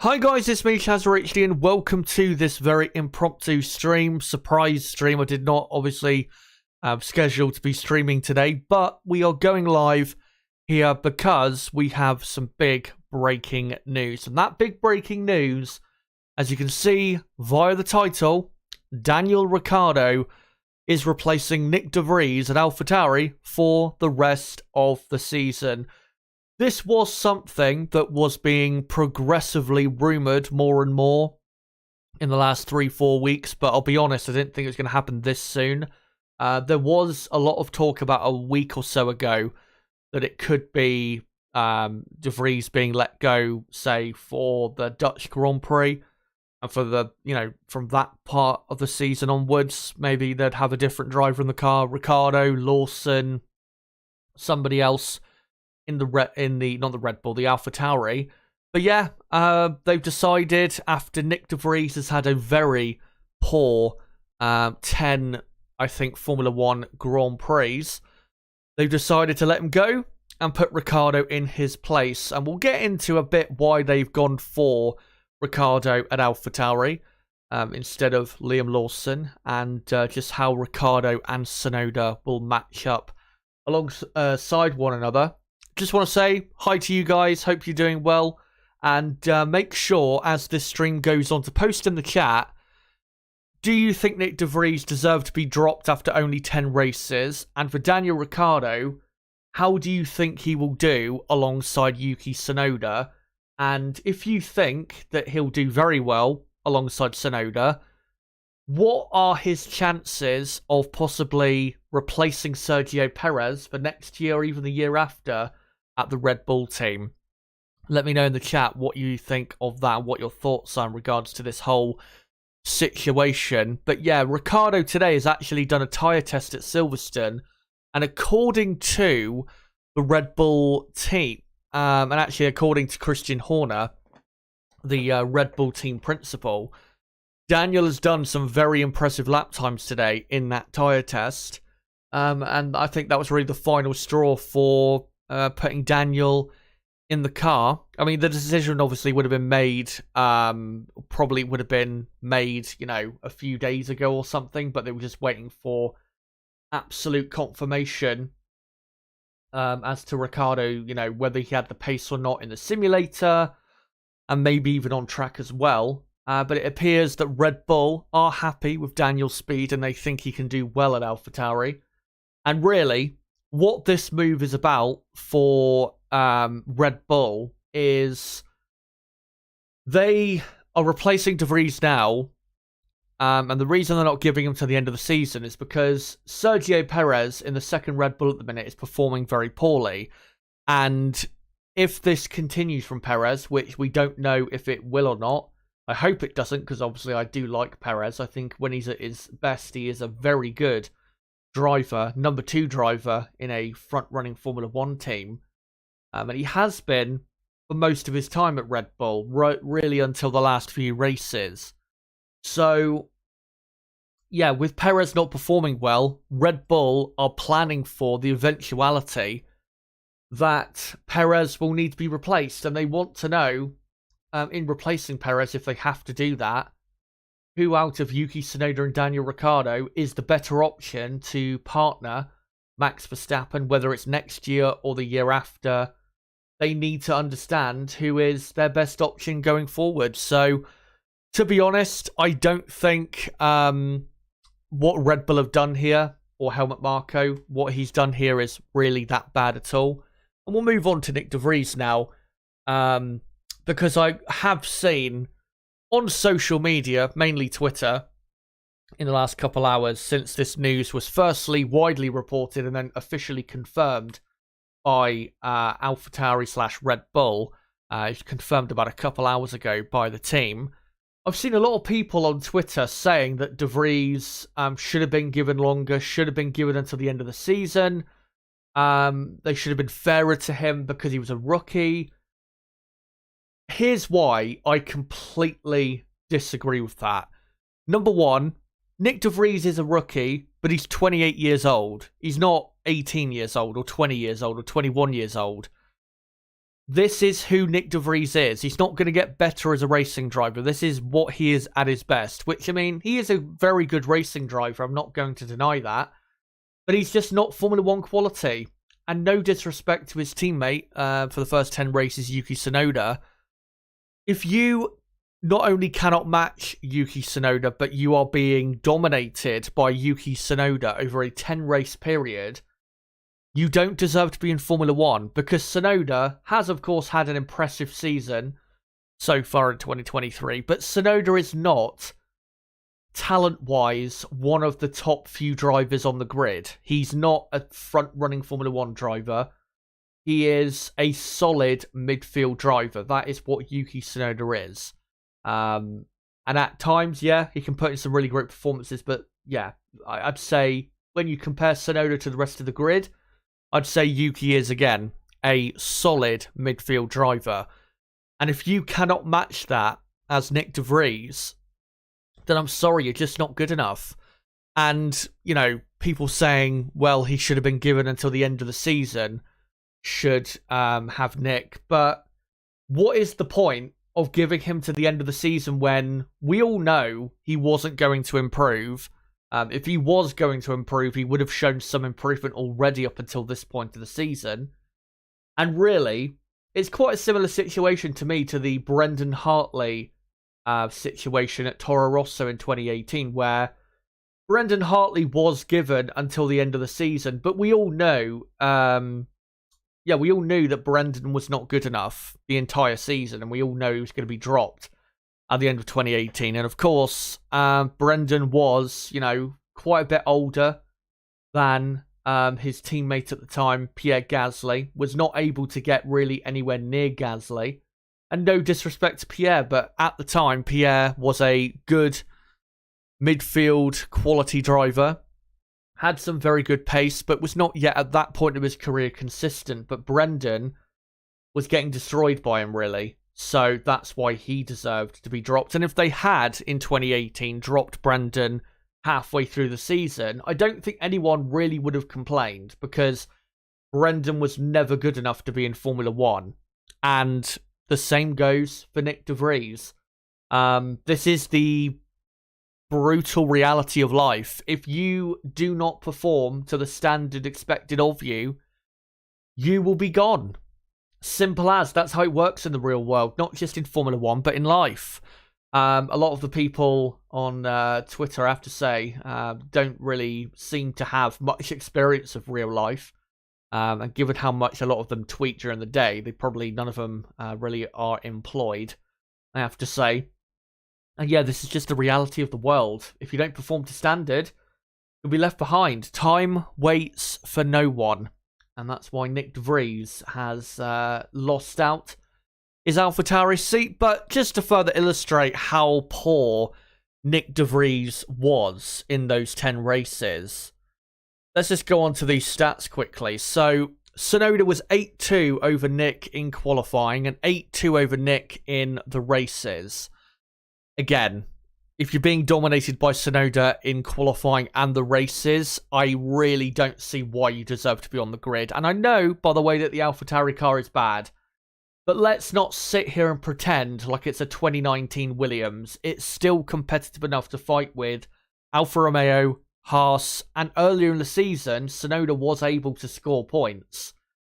Hi guys, it's me, Shazza, and welcome to this very impromptu surprise stream. I did not obviously schedule to be streaming today, but we are going live here because we have some big breaking news. And that big breaking news, as you can see via the title, Daniel Ricciardo is replacing Nyck De Vries at AlphaTauri for the rest of the season. This was something that was being progressively rumoured more and more in the last 3-4 weeks, but I'll be honest, I didn't think it was going to happen this soon. There was a lot of talk about a week or so ago that it could be De Vries being let go, say, for the Dutch Grand Prix, and for the, from that part of the season onwards, maybe they'd have a different driver in the car, Ricciardo, Lawson, somebody else. In the AlphaTauri. But yeah, they've decided after Nyck De Vries has had a very poor 10, I think, Formula 1 Grand Prix, they've decided to let him go and put Ricciardo in his place. And we'll get into a bit why they've gone for Ricciardo at AlphaTauri instead of Liam Lawson, and just how Ricciardo and Tsunoda will match up alongside one another. Just want to say hi to you guys, hope you're doing well, and make sure as this stream goes on to post in the chat, do you think Nyck De Vries deserved to be dropped after only 10 races? And for Daniel Ricciardo, how do you think he will do alongside Yuki Tsunoda? And if you think that he'll do very well alongside Tsunoda, what are his chances of possibly replacing Sergio Perez for next year or even the year after at the Red Bull team? Let me know in the chat what you think of that, what your thoughts are in regards to this whole situation. But yeah, Ricciardo today has actually done a tyre test at Silverstone, and according to the Red Bull team, and actually according to Christian Horner, the Red Bull team principal, Daniel has done some very impressive lap times today in that tyre test. And I think that was really the final straw for putting Daniel in the car. I mean, the decision obviously would have been made, probably would have been made, a few days ago or something, but they were just waiting for absolute confirmation as to Ricciardo, whether he had the pace or not in the simulator, and maybe even on track as well. But it appears that Red Bull are happy with Daniel's speed and they think he can do well at AlphaTauri. And really, what this move is about for Red Bull is they are replacing De Vries now. And the reason they're not giving him to the end of the season is because Sergio Perez in the second Red Bull at the minute is performing very poorly. And if this continues from Perez, which we don't know if it will or not, I hope it doesn't, because obviously I do like Perez. I think when he's at his best, he is a very good driver, number 2 driver in a front-running Formula 1 team. And he has been for most of his time at Red Bull, really until the last few races. So, yeah, with Perez not performing well, Red Bull are planning for the eventuality that Perez will need to be replaced. And they want to know, in replacing Perez, if they have to do that, who out of Yuki Tsunoda and Daniel Ricciardo is the better option to partner Max Verstappen, whether it's next year or the year after. They need to understand who is their best option going forward. So, to be honest, I don't think what Red Bull have done here, or Helmut Marko, what he's done here is really that bad at all. And we'll move on to Nyck De Vries now, because I have seen on social media, mainly Twitter, in the last couple hours since this news was firstly widely reported and then officially confirmed by AlphaTauri/Red Bull. It's confirmed about a couple hours ago by the team. I've seen a lot of people on Twitter saying that De Vries should have been given longer, should have been given until the end of the season. They should have been fairer to him because he was a rookie. Here's why I completely disagree with that. Number one, Nyck De Vries is a rookie, but he's 28 years old. He's not 18 years old or 20 years old or 21 years old. this is who Nyck De Vries is. He's not going to get better as a racing driver. This is what he is at his best, which, I mean, he is a very good racing driver. I'm not going to deny that. But he's just not Formula 1 quality. And no disrespect to his teammate for the first 10 races, Yuki Tsunoda. If you not only cannot match Yuki Tsunoda, but you are being dominated by Yuki Tsunoda over a 10-race period, you don't deserve to be in Formula 1, because Tsunoda has, of course, had an impressive season so far in 2023, but Tsunoda is not, talent-wise, one of the top few drivers on the grid. He's not a front-running Formula 1 driver. He is a solid midfield driver. That is what Yuki Tsunoda is. And at times, yeah, he can put in some really great performances, but yeah, I'd say when you compare Tsunoda to the rest of the grid, I'd say Yuki is, again, a solid midfield driver. And if you cannot match that as Nyck De Vries, then I'm sorry, you're just not good enough. And, you know, people saying, well, he should have been given until the end of the season, should have Nick. But what is the point of giving him to the end of the season when we all know he wasn't going to improve? If he was going to improve, he would have shown some improvement already up until this point of the season. And really, it's quite a similar situation to me to the Brendan Hartley situation at Toro Rosso in 2018, where Brendan Hartley was given until the end of the season, but we all know, we all knew that Brendan was not good enough the entire season, and we all know he was going to be dropped at the end of 2018. And of course, Brendan was, you know, quite a bit older than his teammate at the time, Pierre Gasly, was not able to get really anywhere near Gasly. And no disrespect to Pierre, but at the time, Pierre was a good midfield quality driver, had some very good pace, but was not yet at that point of his career consistent. But Brendan was getting destroyed by him, really. So that's why he deserved to be dropped. And if they had, in 2018, dropped Brendan halfway through the season, I don't think anyone really would have complained, because Brendan was never good enough to be in Formula 1. And the same goes for Nyck De Vries. This is the brutal reality of life. If you do not perform to the standard expected of you, you will be gone. Simple as. That's how it works in the real world, not just in Formula 1, but in life. A lot of the people on Twitter, I have to say, don't really seem to have much experience of real life. And given how much a lot of them tweet during the day, they probably, none of them really are employed, I have to say. And yeah, this is just the reality of the world. If you don't perform to standard, you'll be left behind. Time waits for no one. And that's why Nyck De Vries has lost out his AlphaTauri seat. But just to further illustrate how poor Nyck De Vries was in those 10 races, let's just go on to these stats quickly. So, Tsunoda was 8-2 over Nyck in qualifying and 8-2 over Nyck in the races. Again, if you're being dominated by Tsunoda in qualifying and the races, I really don't see why you deserve to be on the grid. And I know, by the way, that the AlphaTauri car is bad. But let's not sit here and pretend like it's a 2019 Williams. It's still competitive enough to fight with Alfa Romeo, Haas, and earlier in the season, Tsunoda was able to score points.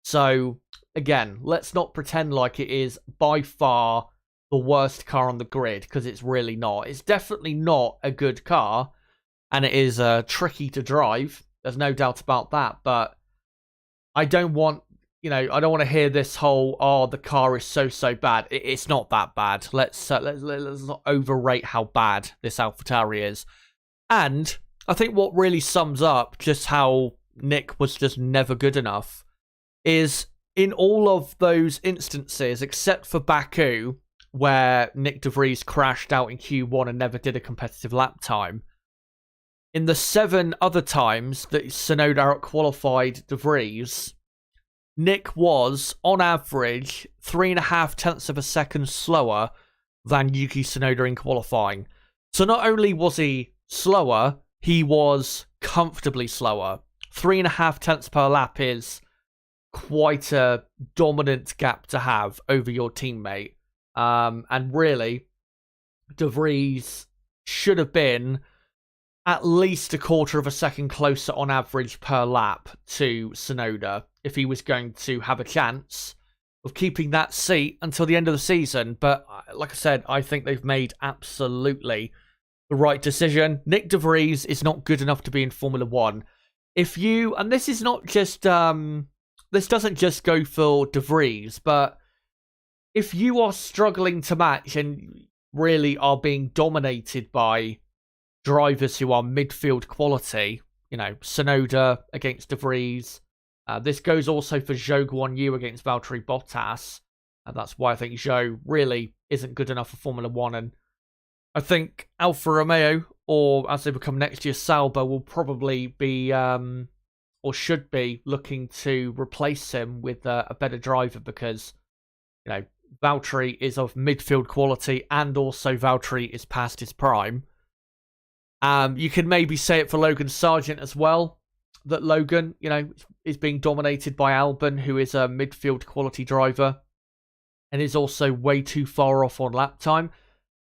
So, again, let's not pretend like it is by far the worst car on the grid, because it's really not. It's definitely not a good car, and it is tricky to drive. There's no doubt about that, but I don't want, I don't want to hear this whole, oh, the car is so bad. It's not that bad. Let's not overrate how bad this AlphaTauri is. And I think what really sums up just how Nyck was just never good enough is in all of those instances, except for Baku, where Nyck De Vries crashed out in Q1 and never did a competitive lap time. In the 7 other times that Tsunoda out-qualified De Vries, Nyck was, on average, 3.5 tenths of a second slower than Yuki Tsunoda in qualifying. So not only was he slower, he was comfortably slower. 3.5 tenths per lap is quite a dominant gap to have over your teammate. And really, De Vries should have been at least a quarter of a second closer on average per lap to Tsunoda if he was going to have a chance of keeping that seat until the end of the season. But like I said, I think they've made absolutely the right decision. Nyck De Vries is not good enough to be in Formula One. If you, and this is not just, this doesn't just go for De Vries, but if you are struggling to match and really are being dominated by drivers who are midfield quality, you know, Tsunoda against De Vries. This goes also for Zhou Guanyu against Valtteri Bottas. That's why I think Zhou really isn't good enough for Formula One. And I think Alfa Romeo, or as they become next year, Sauber, will probably be, or should be, looking to replace him with a better driver because, you know, Valtteri is of midfield quality and also Valtteri is past his prime. You can maybe say it for Logan Sargent as well, that Logan, you know, is being dominated by Albon, who is a midfield quality driver and is also way too far off on lap time.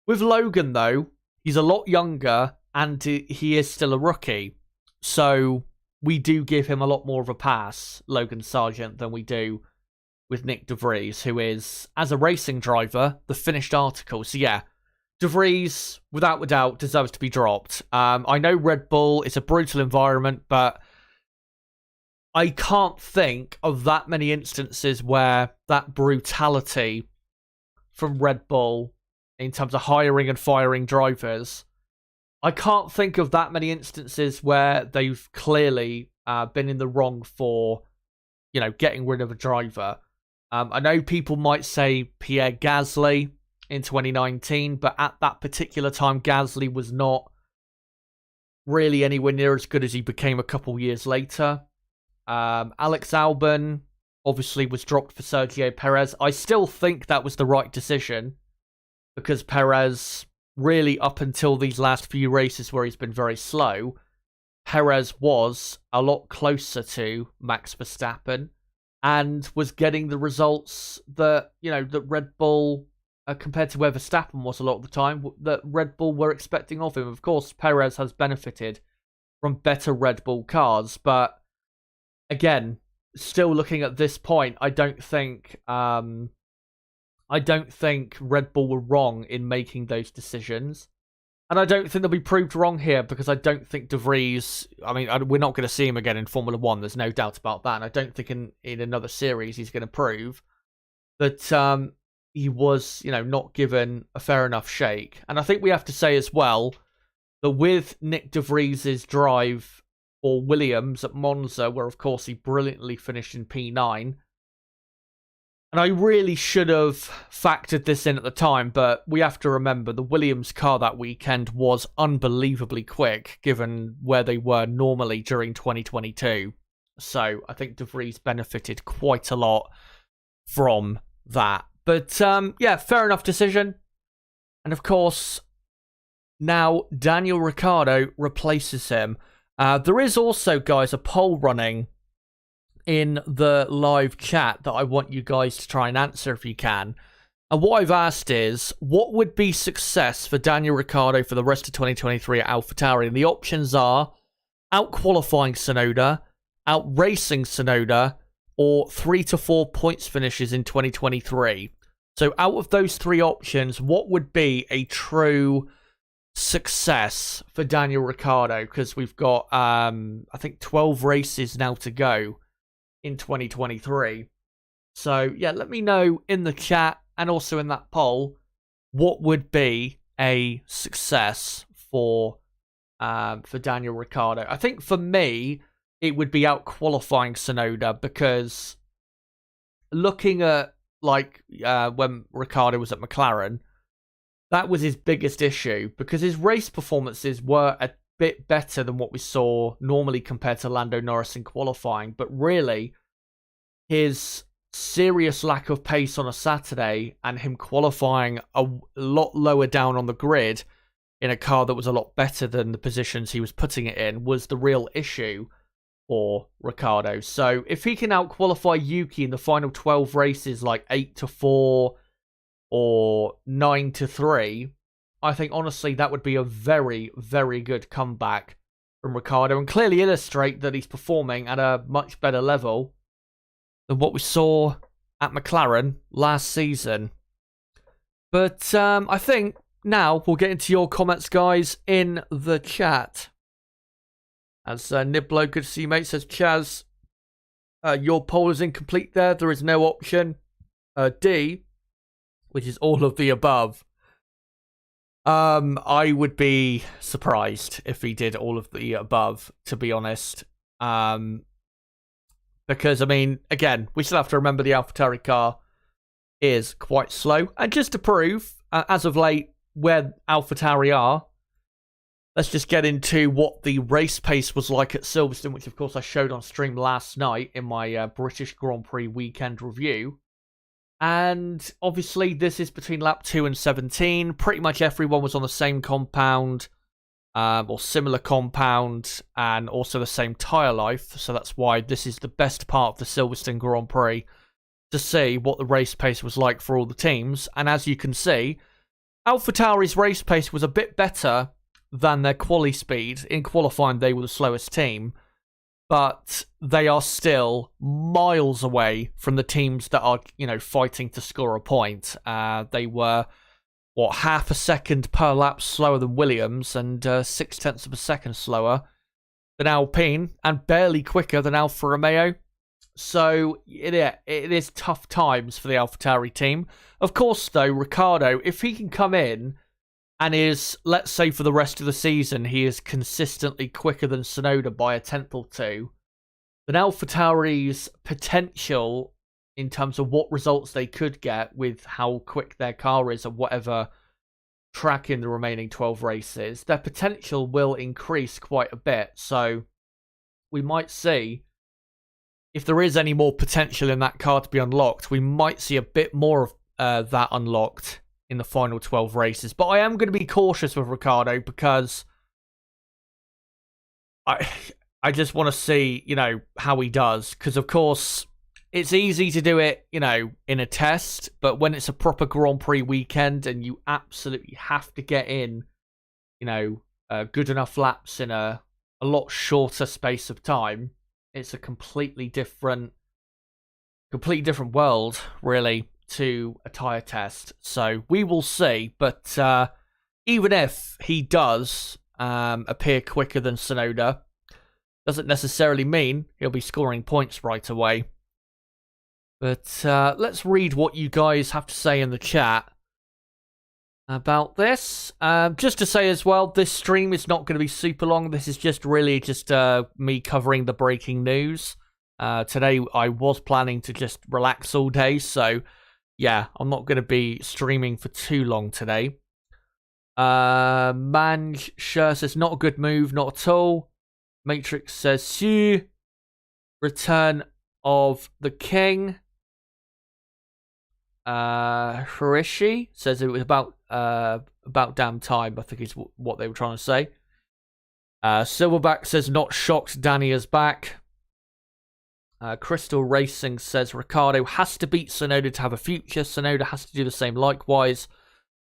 With Logan, though, he's a lot younger and he is still a rookie. So we do give him a lot more of a pass, Logan Sargent, than we do with Nyck De Vries, who is, as a racing driver, the finished article. So yeah, De Vries, without a doubt, deserves to be dropped. I know Red Bull is a brutal environment, but I can't think of that many instances where that brutality from Red Bull, in terms of hiring and firing drivers, I can't think of that many instances where they've clearly been in the wrong for, you know, getting rid of a driver. I know people might say Pierre Gasly in 2019, but at that particular time, Gasly was not really anywhere near as good as he became a couple years later. Alex Albon obviously was dropped for Sergio Perez. I still think that was the right decision because Perez, really up until these last few races where he's been very slow, Perez was a lot closer to Max Verstappen and was getting the results that, you know, that Red Bull, compared to where Verstappen was a lot of the time, that Red Bull were expecting of him. Of course, Perez has benefited from better Red Bull cars, but again, still looking at this point, I don't think Red Bull were wrong in making those decisions. And I don't think they'll be proved wrong here because I don't think De Vries, I mean, we're not going to see him again in Formula One. There's no doubt about that. And I don't think in another series he's going to prove that he was, you know, not given a fair enough shake. And I think we have to say as well that with Nyck De Vries' drive for Williams at Monza, where of course he brilliantly finished in P9, and I really should have factored this in at the time, but we have to remember the Williams car that weekend was unbelievably quick, given where they were normally during 2022. So I think De Vries benefited quite a lot from that. But yeah, fair enough decision. And of course, now Daniel Ricciardo replaces him. There is also, guys, a poll running in the live chat that I want you guys to try and answer if you can. And what I've asked is, what would be success for Daniel Ricciardo for the rest of 2023 at AlphaTauri? And the options are out-qualifying Tsunoda, out-racing Tsunoda, or 3 to 4 points finishes in 2023. So out of those three options, what would be a true success for Daniel Ricciardo? Because we've got, I think, 12 races now to go in 2023. So yeah, let me know in the chat and also in that poll what would be a success for Daniel Ricciardo. I think for me it would be out qualifying Tsunoda, because looking at like when Ricciardo was at McLaren, that was his biggest issue because his race performances were a bit better than what we saw normally compared to Lando Norris in qualifying, but really his serious lack of pace on a Saturday and him qualifying a lot lower down on the grid in a car that was a lot better than the positions he was putting it in was the real issue. for Ricciardo. So if he can out-qualify Yuki in the final 12 races, like 8-4 or 9-3, I think, honestly, that would be a very, very good comeback from Ricciardo and clearly illustrate that he's performing at a much better level than what we saw at McLaren last season. But I think now we'll get into your comments, guys, in the chat. As Niblo, good to see you, mate, says Chaz, your poll is incomplete there. There is no option D, which is all of the above. I would be surprised if he did all of the above, to be honest. Because, I mean, again, we still have to remember the AlphaTauri car is quite slow. And just to prove, as of late, where AlphaTauri are, let's just get into what the race pace was like at Silverstone, which, of course, I showed on stream last night in my British Grand Prix weekend review. And obviously, this is between lap 2 and 17. Pretty much everyone was on the same compound, or similar compound, and also the same tyre life. So that's why this is the best part of the Silverstone Grand Prix, to see what the race pace was like for all the teams. And as you can see, AlphaTauri's race pace was a bit better than their quali speed. In qualifying, they were the slowest team. But they are still miles away from the teams that are, fighting to score a point. They were, half a second per lap slower than Williams and 0.6 of a second slower than Alpine and barely quicker than Alfa Romeo. So, it is tough times for the AlphaTauri team. Of course, though, Ricciardo, if he can come in and is, let's say for the rest of the season, he is consistently quicker than Tsunoda by a tenth or two, then AlphaTauri's potential in terms of what results they could get with how quick their car is at whatever track in the remaining 12 races, their potential will increase quite a bit. So we might see, if there is any more potential in that car to be unlocked, we might see a bit more of that unlocked in the final 12 races. But I am going to be cautious with Ricciardo because I just want to see, how he does. Because, of course, it's easy to do it, in a test. But when it's a proper Grand Prix weekend and you absolutely have to get in, good enough laps in a lot shorter space of time, it's a completely different world, really, to a tyre test. So we will see. But even if he does appear quicker than Tsunoda, doesn't necessarily mean he'll be scoring points right away. But let's read what you guys have to say in the chat about this. Just to say as well, this stream is not going to be super long. This is just me covering the breaking news. Today I was planning to just relax all day, so yeah, I'm not going to be streaming for too long today. Manj Sure says, not a good move, not at all. Matrix says, Sue, Return of the King. Harishi says it was about damn time, I think is what they were trying to say. Silverback says, not shocked Danny is back. Crystal Racing says, Ricciardo has to beat Tsunoda to have a future. Tsunoda has to do the same likewise.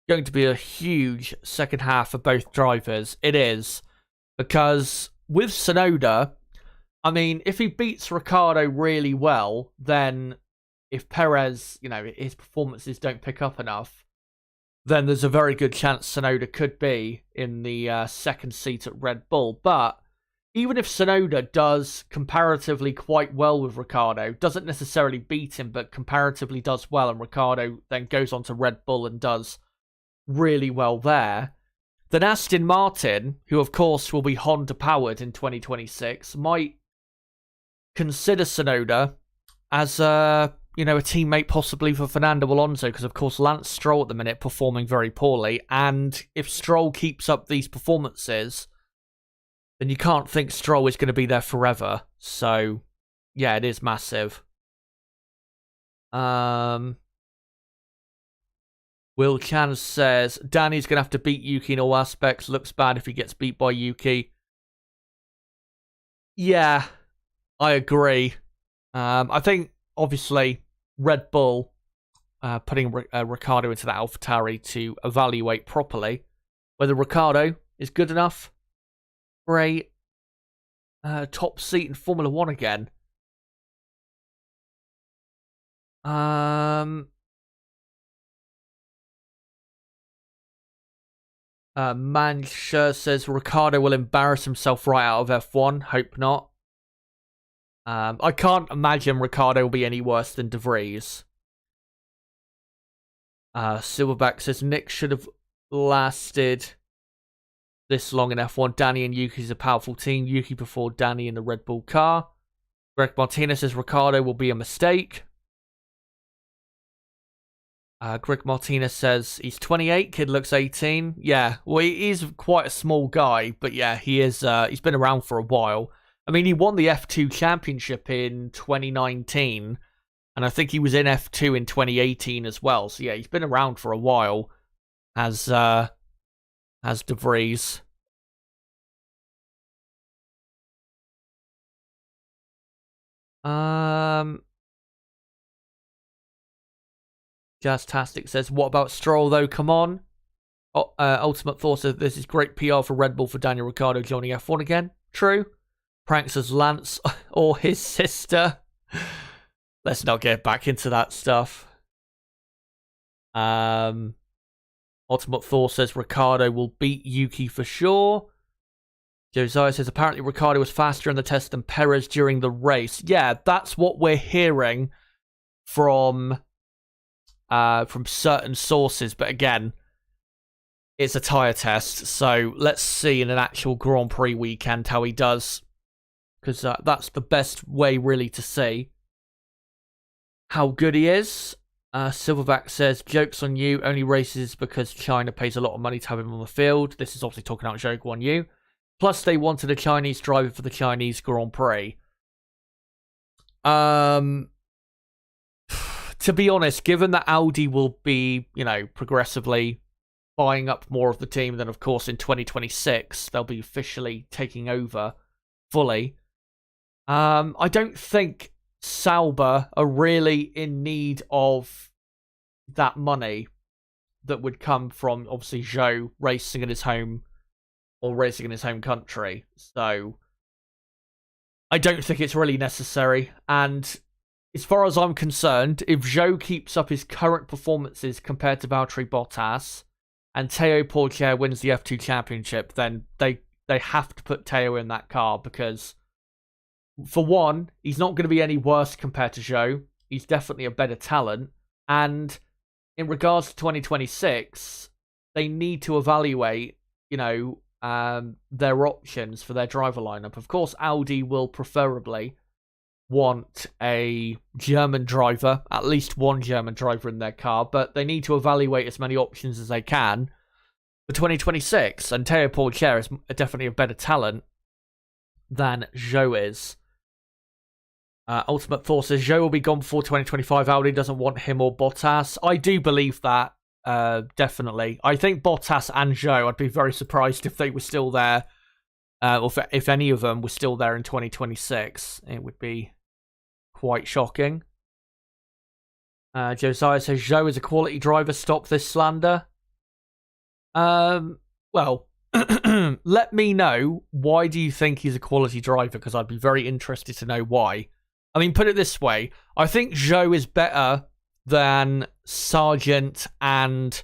Going to be a huge second half for both drivers. It is. Because with Tsunoda, I mean, if he beats Ricciardo really well, then if Perez, his performances don't pick up enough, then there's a very good chance Tsunoda could be in the second seat at Red Bull. But even if Tsunoda does comparatively quite well with Ricciardo, doesn't necessarily beat him, but comparatively does well, and Ricciardo then goes on to Red Bull and does really well there, then Aston Martin, who of course will be Honda powered in 2026, might consider Tsunoda as a teammate possibly for Fernando Alonso, because of course Lance Stroll at the minute performing very poorly, and if Stroll keeps up these performances, then you can't think Stroll is going to be there forever. So, yeah, it is massive. Will Chan says, Danny's going to have to beat Yuki in all aspects. Looks bad if he gets beat by Yuki. Yeah, I agree. I think, obviously, Red Bull putting Ricciardo into that AlphaTauri to evaluate properly whether Ricciardo is good enough for a top seat in Formula 1 again. Mancher says Ricciardo will embarrass himself right out of F1. Hope not. I can't imagine Ricciardo will be any worse than De Vries. Silverback says Nyck should have lasted this long in F1. Danny and Yuki's a powerful team. Yuki before Danny in the Red Bull car. Greg Martinez says Ricciardo will be a mistake. Greg Martinez says he's 28, kid looks 18. Yeah, well, he is quite a small guy, but yeah, he is. He's been around for a while. I mean, he won the F2 championship in 2019, and I think he was in F2 in 2018 as well. So yeah, he's been around for a while, as De Vries. Jazztastic says, what about Stroll though? Come on. Ultimate Thor says, this is great PR for Red Bull for Daniel Ricciardo joining F1 again. True. Pranks as Lance or his sister. Let's not get back into that stuff. Ultimate Thor says Ricciardo will beat Yuki for sure. Josiah says apparently Ricciardo was faster in the test than Perez during the race. Yeah, that's what we're hearing from certain sources. But again, it's a tyre test. So let's see in an actual Grand Prix weekend how he does. Because that's the best way really to see how good he is. Silverback says, joke's on you, only races because China pays a lot of money to have him on the field. This is obviously talking about Zhou Guanyu. Plus, they wanted a Chinese driver for the Chinese Grand Prix. To be honest, given that Audi will be, progressively buying up more of the team, then of course in 2026 they'll be officially taking over fully. I don't think Sauber are really in need of that money that would come from, obviously, Zhou racing in his home or racing in his home country. So I don't think it's really necessary. And as far as I'm concerned, if Zhou keeps up his current performances compared to Valtteri Bottas and Teo Pourchaire wins the F2 championship, then they have to put Teo in that car because, for one, he's not going to be any worse compared to Zhou. He's definitely a better talent. And in regards to 2026, they need to evaluate, their options for their driver lineup. Of course, Audi will preferably want a German driver, at least one German driver in their car, but they need to evaluate as many options as they can for 2026. And Teo Pourchaire is definitely a better talent than Zhou is. Ultimate Thor says Zhou will be gone before 2025. Audi doesn't want him or Bottas. I do believe that. Definitely. I think Bottas and Zhou, I'd be very surprised if they were still there, or if any of them were still there in 2026. It would be quite shocking. Josiah says Zhou is a quality driver. Stop this slander. Well, let me know, why do you think he's a quality driver? Because I'd be very interested to know why. I mean, put it this way. I think Zhou is better than Sargent and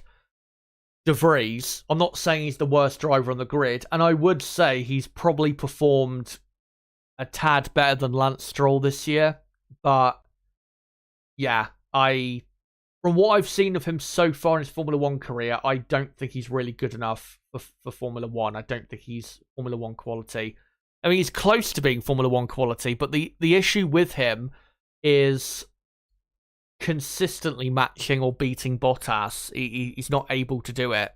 De Vries. I'm not saying he's the worst driver on the grid. And I would say he's probably performed a tad better than Lance Stroll this year. But, yeah, from what I've seen of him so far in his Formula 1 career, I don't think he's really good enough for Formula 1. I don't think he's Formula 1 quality. I mean, he's close to being Formula 1 quality, but the issue with him is consistently matching or beating Bottas. He's not able to do it.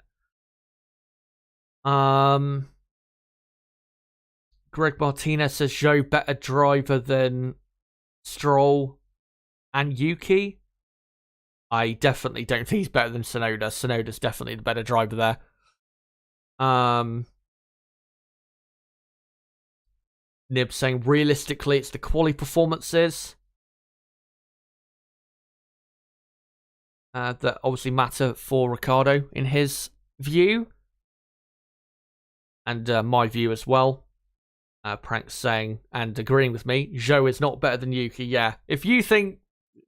Greg Martinez says Zhou better driver than Stroll and Yuki. I definitely don't think he's better than Tsunoda. Tsunoda's definitely the better driver there. Nib saying realistically it's the quali performances that obviously matter for Ricciardo in his view. And my view as well. Prank saying and agreeing with me, Zhou is not better than Yuki. Yeah, if you think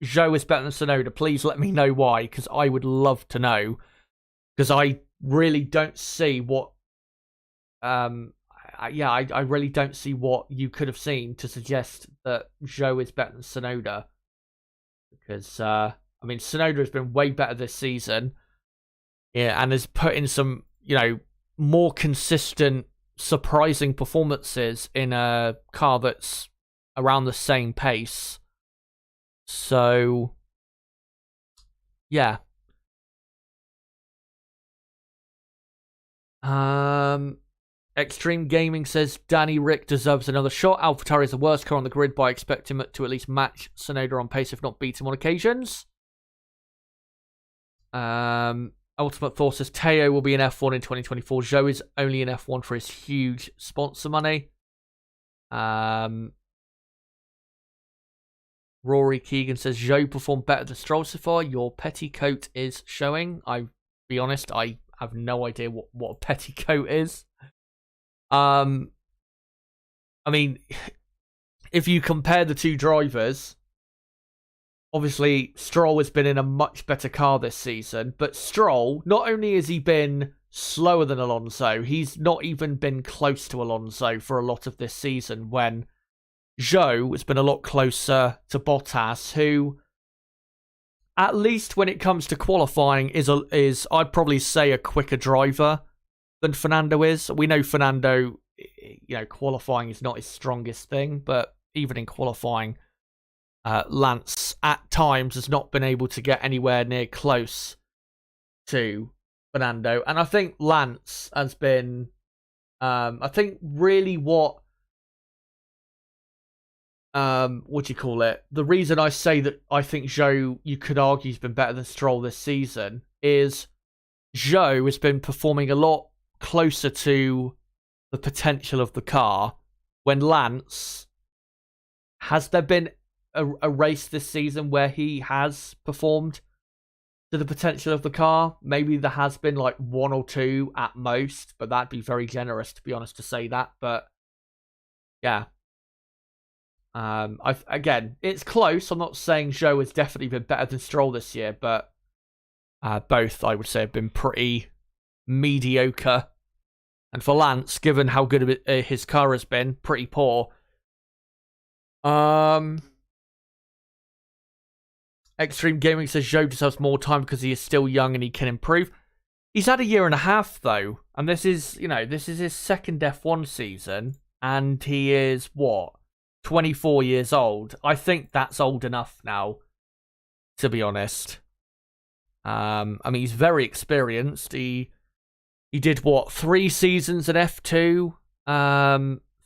Zhou is better than Tsunoda, please let me know why, because I would love to know. Because I really don't see what... I really don't see what you could have seen to suggest that Zhou is better than Tsunoda. Because, I mean, Tsunoda has been way better this season. Yeah, and has put in some, more consistent, surprising performances in a car that's around the same pace. So, yeah. Extreme Gaming says Danny Rick deserves another shot. AlphaTauri is the worst car on the grid, but I expect him to at least match Tsunoda on pace, if not beat him on occasions. Ultimate Thor says Teo will be in F1 in 2024. Zhou is only in F1 for his huge sponsor money. Rory Keegan says Zhou performed better than Stroll so far. Your petticoat is showing. I'll be honest, I have no idea what a petticoat is. I mean, if you compare the two drivers, obviously, Stroll has been in a much better car this season, but Stroll, not only has he been slower than Alonso, he's not even been close to Alonso for a lot of this season, when Zhou has been a lot closer to Bottas, who, at least when it comes to qualifying, is I'd probably say a quicker driver than Fernando is. We know Fernando, qualifying is not his strongest thing, but even in qualifying, Lance at times has not been able to get anywhere near close to Fernando. And I think Lance has been, I think really what do you call it? The reason I say that I think Zhou, you could argue, has been better than Stroll this season is Zhou has been performing a lot closer to the potential of the car, when Lance, has there been a race this season where he has performed to the potential of the car? Maybe there has been like one or two at most, but that'd be very generous, to be honest, to say that. But yeah, again, it's close. I'm not saying Zhou has definitely been better than Stroll this year, but both, I would say, have been pretty mediocre. And for Lance, given how good his car has been, pretty poor. Extreme Gaming says Zhou deserves more time because he is still young and he can improve. He's had a year and a half, though. And this is his second F1 season. And he is, 24 years old. I think that's old enough now, to be honest. I mean, he's very experienced. He did, 3 seasons at F2?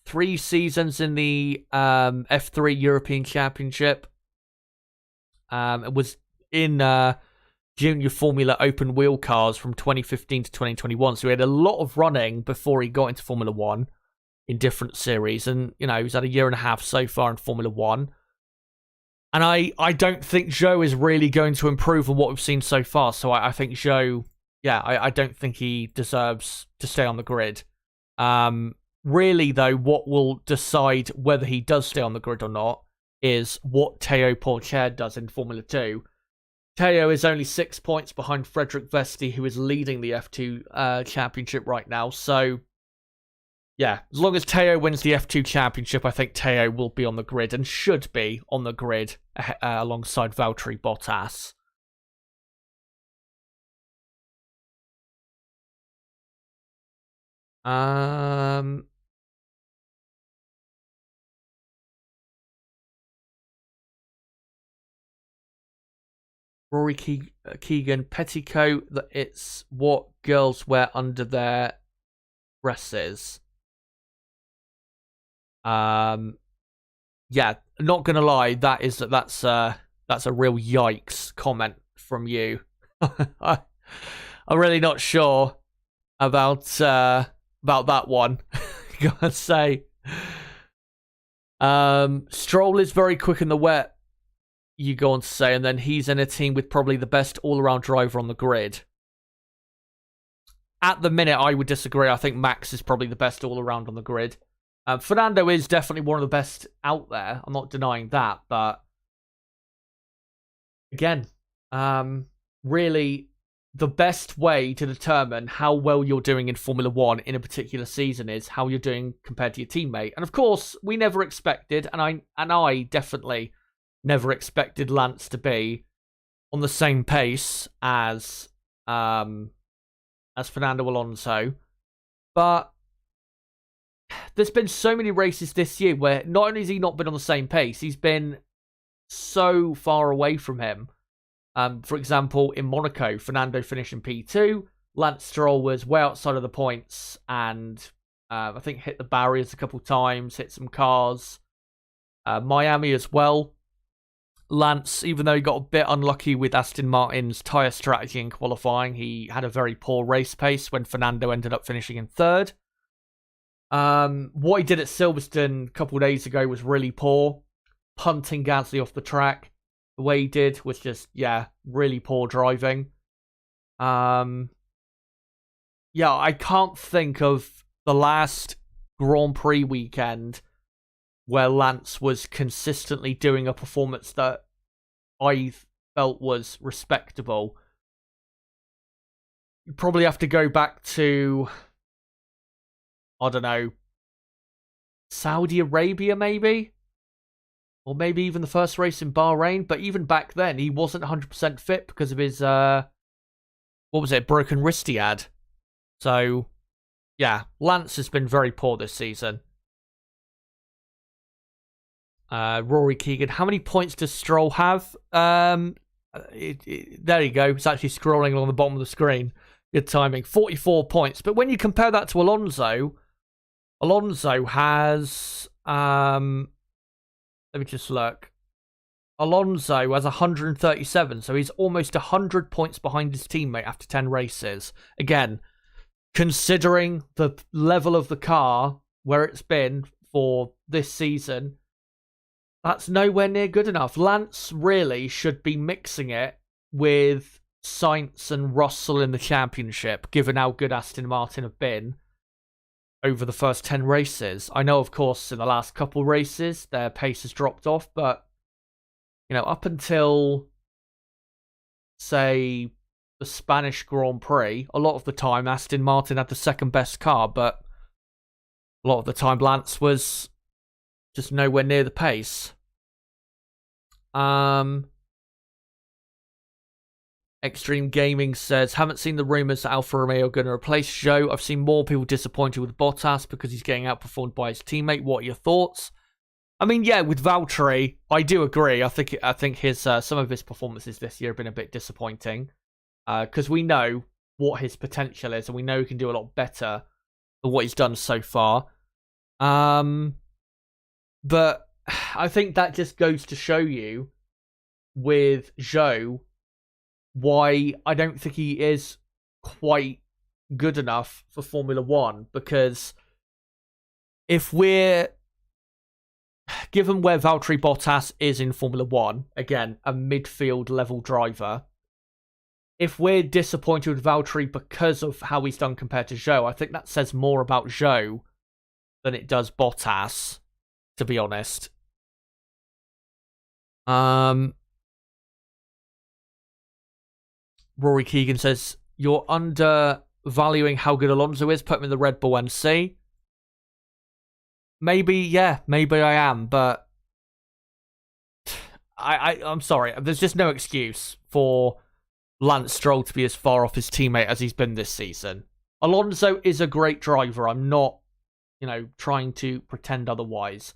3 seasons in the F3 European Championship. It was in Junior Formula open wheel cars from 2015 to 2021. So he had a lot of running before he got into Formula 1 in different series. And, he's had a year and a half so far in Formula 1. And I don't think Zhou is really going to improve on what we've seen so far. So I think Zhou, I don't think he deserves to stay on the grid. Really, though, what will decide whether he does stay on the grid or not is what Teo Pourchaire does in Formula 2. Teo is only 6 points behind Frederick Vesti, who is leading the F2 championship right now. So, yeah, as long as Teo wins the F2 championship, I think Teo will be on the grid and should be on the grid alongside Valtteri Bottas. Rory Keegan, petticoat, that it's what girls wear under their dresses. Yeah, not gonna lie, that's a real yikes comment from you. I'm really not sure about that one. Gotta say, Stroll is very quick in the wet, you go on to say, and then he's in a team with probably the best all-around driver on the grid. At the minute, I would disagree. I think Max is probably the best all-around on the grid. Fernando is definitely one of the best out there. I'm not denying that, but again, really, the best way to determine how well you're doing in Formula 1 in a particular season is how you're doing compared to your teammate. And of course, we never expected, and I definitely never expected Lance to be on the same pace as Fernando Alonso. But there's been so many races this year where not only has he not been on the same pace, he's been so far away from him. For example, in Monaco, Fernando finished in P2. Lance Stroll was way outside of the points and I think hit the barriers a couple times, hit some cars. Miami as well. Lance, even though he got a bit unlucky with Aston Martin's tyre strategy in qualifying, he had a very poor race pace when Fernando ended up finishing in third. What he did at Silverstone a couple of days ago was really poor. Punting Gasly off the track. The way he did was just, really poor driving. I can't think of the last Grand Prix weekend where Lance was consistently doing a performance that I felt was respectable. You probably have to go back to, I don't know, Saudi Arabia maybe? Or maybe even the first race in Bahrain. But even back then, he wasn't 100% fit because of his, broken wrist he had. So, yeah, Lance has been very poor this season. Rory Keegan, how many points does Stroll have? There you go. It's actually scrolling along the bottom of the screen. Good timing. 44 points. But when you compare that to Alonso has... let me just look. Alonso has 137, so he's almost 100 points behind his teammate after 10 races. Again, considering the level of the car, where it's been for this season, that's nowhere near good enough. Lance really should be mixing it with Sainz and Russell in the championship, given how good Aston Martin have been over the first 10 races. I know, of course, in the last couple races, their pace has dropped off, but, up until, say, the Spanish Grand Prix, a lot of the time, Aston Martin had the second best car, but a lot of the time, Lance was just nowhere near the pace. Extreme Gaming says, haven't seen the rumours that Alfa Romeo are going to replace Zhou. I've seen more people disappointed with Bottas because he's getting outperformed by his teammate. What are your thoughts? I mean, yeah, with Valtteri, I do agree. I think his some of his performances this year have been a bit disappointing because we know what his potential is and we know he can do a lot better than what he's done so far. But I think that just goes to show you with Zhou why I don't think he is quite good enough for Formula 1, because if we're given where Valtteri Bottas is in Formula 1, again, a midfield level driver, if we're disappointed with Valtteri because of how he's done compared to Zhou, I think that says more about Zhou than it does Bottas, to be honest. Rory Keegan says, you're undervaluing how good Alonso is. Put him in the Red Bull and see. Maybe I am, but I'm sorry. There's just no excuse for Lance Stroll to be as far off his teammate as he's been this season. Alonso is a great driver. I'm not, trying to pretend otherwise.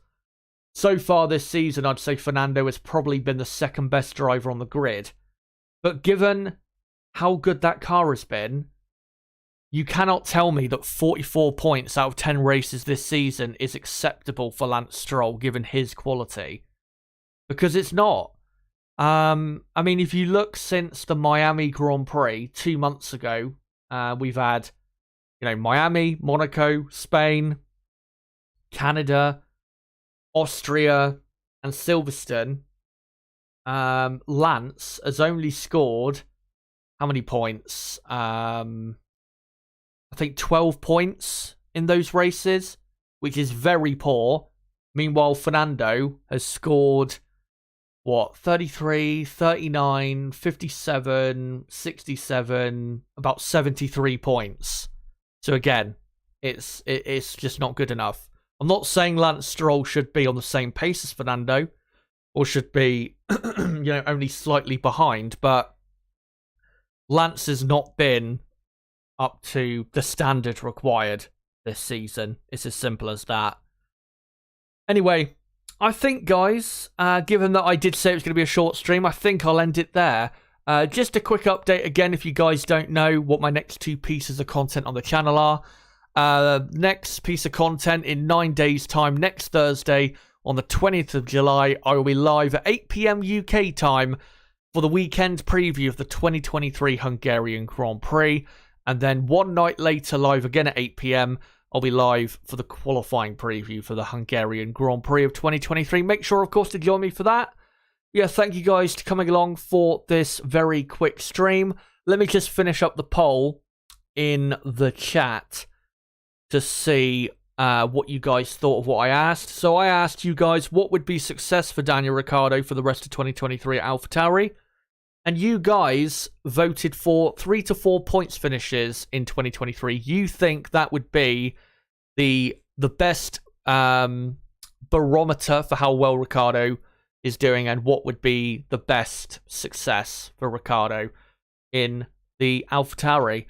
So far this season, I'd say Fernando has probably been the second best driver on the grid. But given how good that car has been, you cannot tell me that 44 points out of 10 races this season is acceptable for Lance Stroll given his quality. Because it's not. I mean, if you look since the Miami Grand Prix 2 months ago, we've had, Miami, Monaco, Spain, Canada, Austria, and Silverstone, Lance has only scored how many points? I think 12 points in those races, which is very poor. Meanwhile, Fernando has scored, 33, 39, 57, 67, about 73 points. So again, it's just not good enough. I'm not saying Lance Stroll should be on the same pace as Fernando, or should be, only slightly behind, but Lance has not been up to the standard required this season. It's as simple as that. Anyway, I think, guys, given that I did say it was going to be a short stream, I think I'll end it there. Just a quick update again, if you guys don't know what my next 2 pieces of content on the channel are. Next piece of content in 9 days' time, next Thursday, on the 20th of July, I will be live at 8 PM UK time for the weekend preview of the 2023 Hungarian Grand Prix. And then one night later, live again at 8 PM, I'll be live for the qualifying preview for the Hungarian Grand Prix of 2023. Make sure, of course, to join me for that. Yeah, thank you guys for coming along for this very quick stream. Let me just finish up the poll in the chat to see what you guys thought of what I asked. So I asked you guys what would be success for Daniel Ricciardo for the rest of 2023 at AlphaTauri. And you guys voted for 3 to 4 points finishes in 2023. You think that would be the best barometer for how well Ricciardo is doing, and what would be the best success for Ricciardo in the AlphaTauri.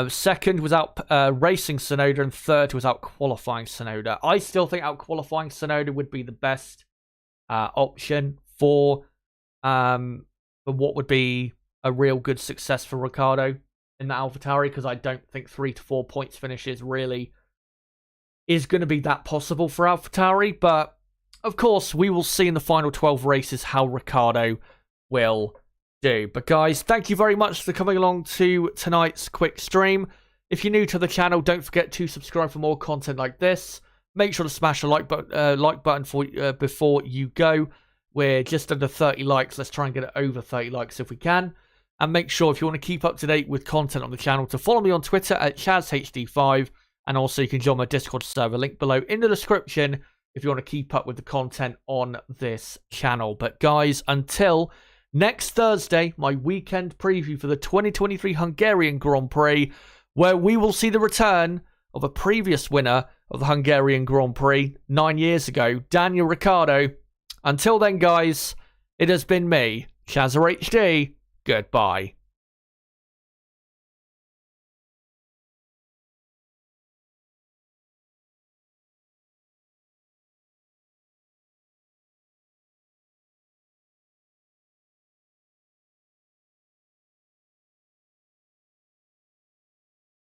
Second was out racing Tsunoda, and third was out qualifying Tsunoda. I still think out qualifying Tsunoda would be the best option for what would be a real good success for Ricciardo in the AlphaTauri, because I don't think 3 to 4 points finishes really is going to be that possible for AlphaTauri. But of course, we will see in the final 12 races how Ricciardo will do. But guys, thank you very much for coming along to tonight's quick stream. If you're new to the channel, don't forget to subscribe for more content like this. Make sure to smash the like button for before you go. We're just under 30 likes. Let's try and get it over 30 likes if we can. And make sure, if you want to keep up to date with content on the channel, to follow me on Twitter at ChazHD5. And also you can join my Discord server, link below in the description, if you want to keep up with the content on this channel. But guys, until next Thursday, my weekend preview for the 2023 Hungarian Grand Prix, where we will see the return of a previous winner of the Hungarian Grand Prix 9 years ago, Daniel Ricciardo. Until then, guys, it has been me, ChazHD. Goodbye.